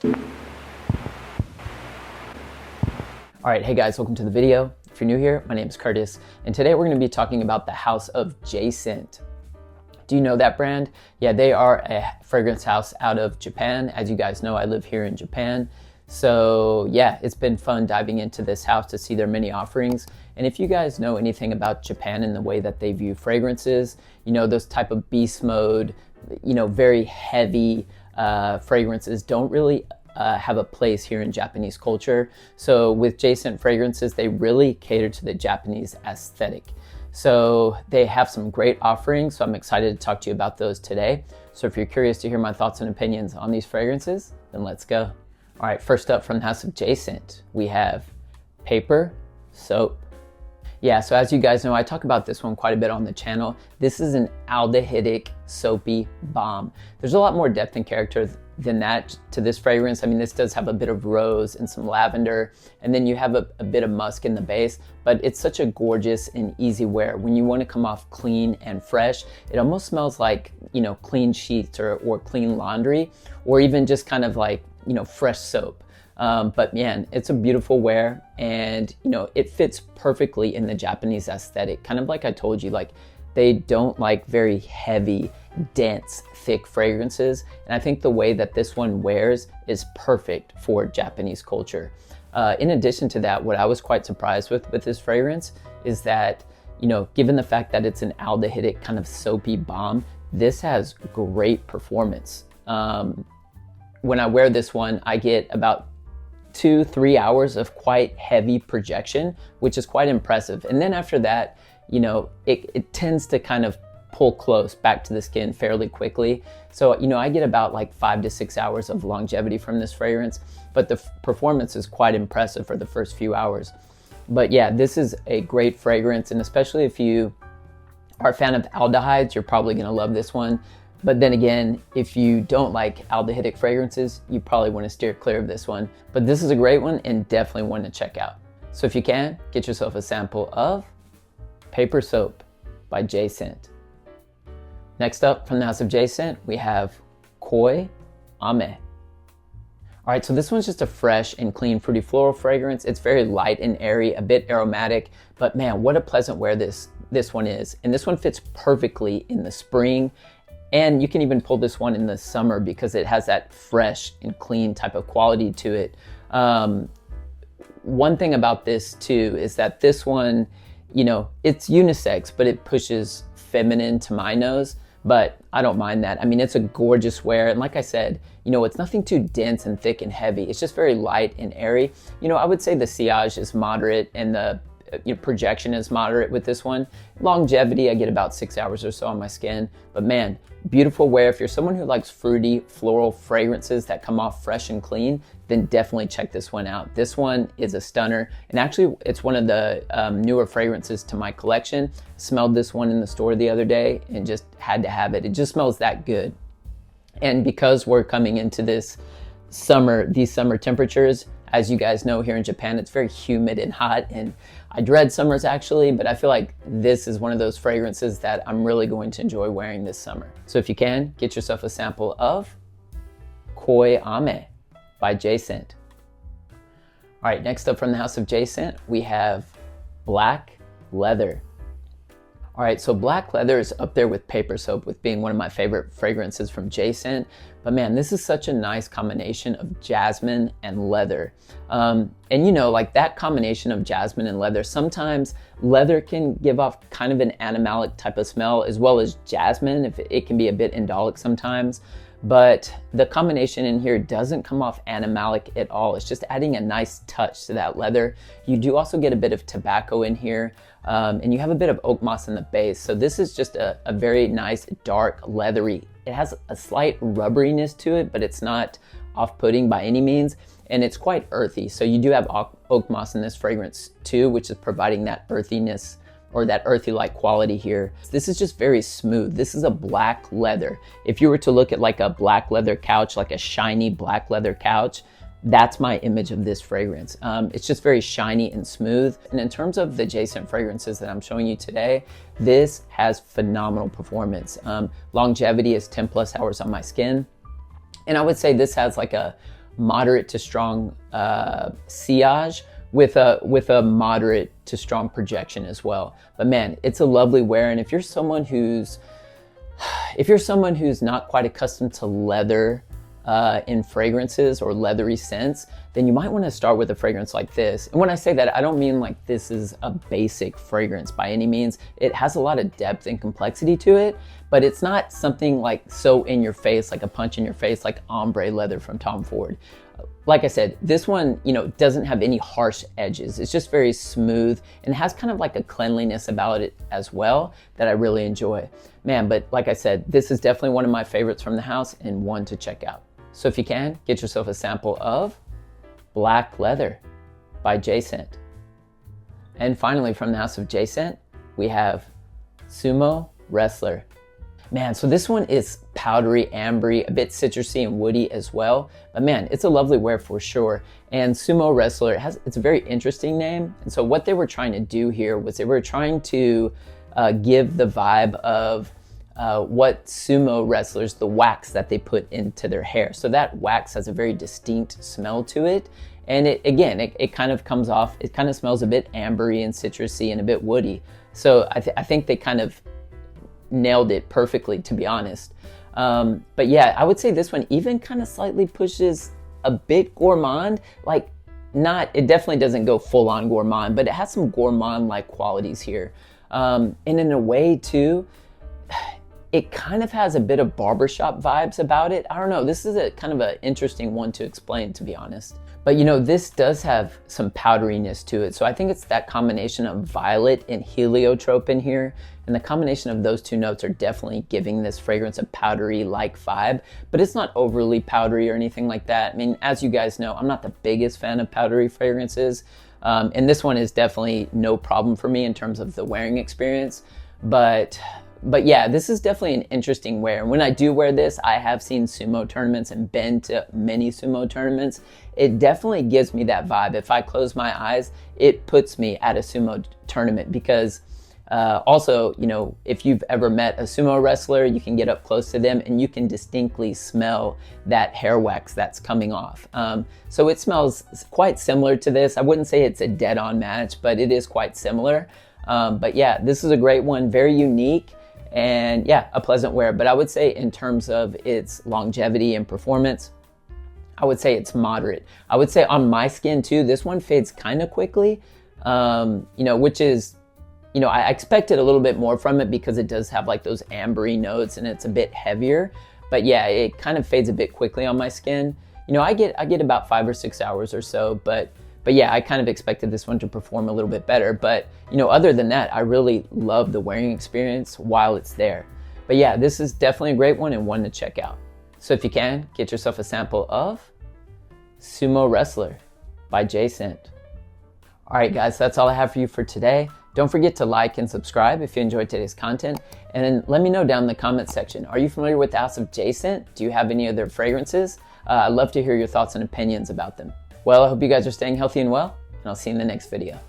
All right, hey guys, welcome to the video. If you're new here, my name is Curtis, and today we're gonna be talking about the house of J-Scent. Do you know that brand? Yeah, they are a fragrance house out of Japan. As you guys know, I live here in Japan. So yeah, it's been fun diving into this house to see their many offerings. And if you guys know anything about Japan and the way that they view fragrances, you know, those type of beast mode, you know, very heavy fragrances don't really have a place here in Japanese culture. So with J-Scent fragrances, they really cater to the Japanese aesthetic. So they have some great offerings, so I'm excited to talk to you about those today. So if you're curious to hear my thoughts and opinions on these fragrances, then let's go. All right, first up from the house of J-Scent, we have Paper Soap. Yeah, so as you guys know, I talk about this one quite a bit on the channel. This is an aldehydic soapy bomb. There's a lot more depth and character than that to this fragrance. I mean, this does have a bit of rose and some lavender, and then you have a bit of musk in the base, but it's such a gorgeous and easy wear. When you want to come off clean and fresh, it almost smells like, you know, clean sheets or clean laundry, or even just kind of like, you know, fresh soap. But man, it's a beautiful wear, and you know, it fits perfectly in the Japanese aesthetic. Kind of like I told you, like they don't like very heavy, dense, thick fragrances. And I think the way that this one wears is perfect for Japanese culture. In addition to that, what I was quite surprised with this fragrance is that, you know, given the fact that it's an aldehydic kind of soapy bomb, this has great performance. When I wear this one, I get about 2-3 hours of quite heavy projection, which is quite impressive. And then after that, you know, it tends to kind of pull close back to the skin fairly quickly. So, you know, I get about like 5 to 6 hours of longevity from this fragrance, but the performance is quite impressive for the first few hours. But yeah, this is a great fragrance, and especially if you are a fan of aldehydes, you're probably gonna love this one. But then again, if you don't like aldehydic fragrances, you probably want to steer clear of this one. But this is a great one and definitely one to check out. So if you can, get yourself a sample of Paper Soap by J-Scent. Next up from the house of J-Scent, we have Koiame. All right, so this one's just a fresh and clean fruity floral fragrance. It's very light and airy, a bit aromatic, but man, what a pleasant wear this one is. And this one fits perfectly in the spring. And you can even pull this one in the summer because it has that fresh and clean type of quality to it. One thing about this too is that this one, you know, it's unisex, but it pushes feminine to my nose, but I don't mind that. I mean, it's a gorgeous wear. And like I said, you know, it's nothing too dense and thick and heavy. It's just very light and airy. You know, I would say the sillage is moderate and the projection is moderate with this one. Longevity, I get about 6 hours or so on my skin, but man, beautiful wear. If you're someone who likes fruity floral fragrances that come off fresh and clean, then definitely check this one out. This one is a stunner, and actually it's one of the newer fragrances to my collection. Smelled this one in the store the other day and just had to have it. It just smells that good. And because we're coming into this summer, these summer temperatures, as you guys know, here in Japan, it's very humid and hot, and I dread summers actually, but I feel like this is one of those fragrances that I'm really going to enjoy wearing this summer. So if you can, get yourself a sample of Koiame by J-Scent. All right, next up from the house of J-Scent, we have Black Leather. All right, so Black Leather is up there with Paper Soap with being one of my favorite fragrances from J-Scent. But man, this is such a nice combination of jasmine and leather. And you know, like that combination of jasmine and leather, sometimes leather can give off kind of an animalic type of smell, as well as jasmine, if it can be a bit indolic sometimes. But the combination in here doesn't come off animalic at all. It's just adding a nice touch to that leather. You do also get a bit of tobacco in here, and you have a bit of oak moss in the base. So this is just a very nice, dark, leathery. It has a slight rubberiness to it, but it's not off-putting by any means. And it's quite earthy. So you do have oak moss in this fragrance too, which is providing that earthiness or that earthy-like quality here. This is just very smooth. This is a black leather. If you were to look at like a black leather couch, like a shiny black leather couch, that's my image of this fragrance. It's just very shiny and smooth. And in terms of the J-Scent fragrances that I'm showing you today, this has phenomenal performance. Longevity is 10 plus hours on my skin. And I would say this has like a moderate to strong sillage with a moderate to strong projection as well. But man, it's a lovely wear. And if you're someone who's not quite accustomed to leather in fragrances or leathery scents, then you might want to start with a fragrance like this. And when I say that, I don't mean like this is a basic fragrance by any means. It has a lot of depth and complexity to it, but it's not something like so in your face, like a punch in your face, like ombre leather from Tom Ford. Like I said, this one, doesn't have any harsh edges. It's just very smooth and has kind of like a cleanliness about it as well that I really enjoy. Man, but like I said, this is definitely one of my favorites from the house and one to check out. So if you can, get yourself a sample of Black Leather by J-Scent. And finally, from the house of J-Scent, we have Sumo Wrestler. Man, so this one is powdery, ambery, a bit citrusy and woody as well. But man, it's a lovely wear for sure. And Sumo Wrestler, it's a very interesting name. And so what they were trying to do here was they were trying to give the vibe of what sumo wrestlers, the wax that they put into their hair. So that wax has a very distinct smell to it. And it kind of comes off, it kind of smells a bit ambery and citrusy and a bit woody. So I think they kind of nailed it perfectly, to be honest. But yeah, I would say this one even kind of slightly pushes a bit gourmand, it definitely doesn't go full on gourmand, but it has some gourmand-like qualities here. And in a way too, it kind of has a bit of barbershop vibes about it. I don't know, this is a kind of an interesting one to explain, to be honest. But this does have some powderiness to it. So I think it's that combination of violet and heliotrope in here. And the combination of those two notes are definitely giving this fragrance a powdery-like vibe, but it's not overly powdery or anything like that. I mean, as you guys know, I'm not the biggest fan of powdery fragrances. And this one is definitely no problem for me in terms of the wearing experience. But yeah, this is definitely an interesting wear. And when I do wear this, I have seen sumo tournaments and been to many sumo tournaments. It definitely gives me that vibe. If I close my eyes, it puts me at a sumo tournament because also, if you've ever met a sumo wrestler, you can get up close to them and you can distinctly smell that hair wax that's coming off. So it smells quite similar to this. I wouldn't say it's a dead-on match, but it is quite similar. But yeah, this is a great one, very unique. And yeah, a pleasant wear. But I would say in terms of its longevity and performance, I would say it's moderate. I would say on my skin too, this one fades kind of quickly, which is, I expected a little bit more from it because it does have like those ambery notes and it's a bit heavier. But yeah, it kind of fades a bit quickly on my skin. I get about 5 or 6 hours or so, but yeah, I kind of expected this one to perform a little bit better. But, other than that, I really love the wearing experience while it's there. But yeah, this is definitely a great one and one to check out. So if you can, get yourself a sample of Sumo Wrestler by J-Scent. All right, guys, that's all I have for you for today. Don't forget to like and subscribe if you enjoyed today's content. And then let me know down in the comments section. Are you familiar with the house of J-Scent? Do you have any of their fragrances? I'd love to hear your thoughts and opinions about them. Well, I hope you guys are staying healthy and well, and I'll see you in the next video.